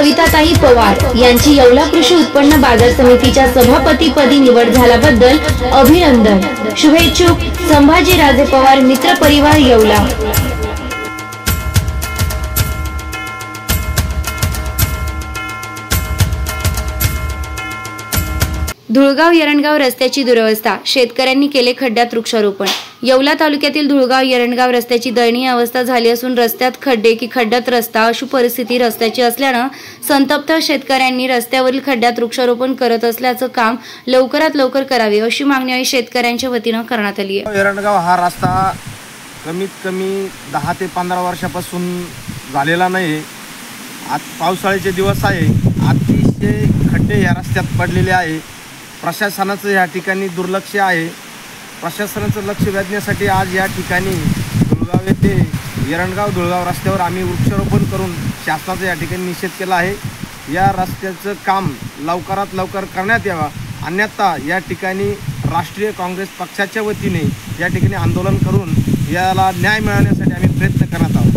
सविताताई पवार यांची येवला कृषी उत्पन्न बाजार समितीच्या सभापतीपदी निवड झाल्याबद्दल अभिनंदन। शुभेच्छुक संभाजीराजे पवार मित्र परिवार येवला। धुळगाव यरणगाव रस्त्याची दुरवस्था, शेतकऱ्यांनी केले खड्ड्यात वृक्षारोपण। येवला तालुक्यातील धुळगाव यरणगाव रस्त्याची दयनीय अवस्था झाली असून रस्त्यात खड्डे की खड्ड्यात रस्ता अशी परिस्थिती रस्त्याची असल्यानं संतप्त शेतकऱ्यांनी रस्त्यावरील खड्ड्यात वृक्षारोपण करत असल्याचं काम लवकरात लवकर करावे अशी मागणी शेतकऱ्यांच्या वतीनं करण्यात आली आहे। यरणगाव हा रस्ता कमीत कमी 10 ते 15 वर्षापासून झालेला नाही। आज पावसाळ्याचे दिवस आहे, अतिशय खड्डे या रस्त्यात पडलेले आहे। प्रशासनाचं या ठिकाणी दुर्लक्ष आहे। प्रशासनाचं लक्ष वेधण्यासाठी आज या ठिकाणी धुळगाव येथे यरणगाव धुळगाव रस्त्यावर आम्ही वृक्षारोपण करून शासनाचा या ठिकाणी निषेध केला आहे। या रस्त्याचं काम लवकरात लवकर करण्यात यावा, अन्यथा या ठिकाणी राष्ट्रीय काँग्रेस पक्षाच्या वतीने या ठिकाणी आंदोलन करून याला न्याय मिळवण्यासाठी आम्ही प्रयत्न करत आहोत।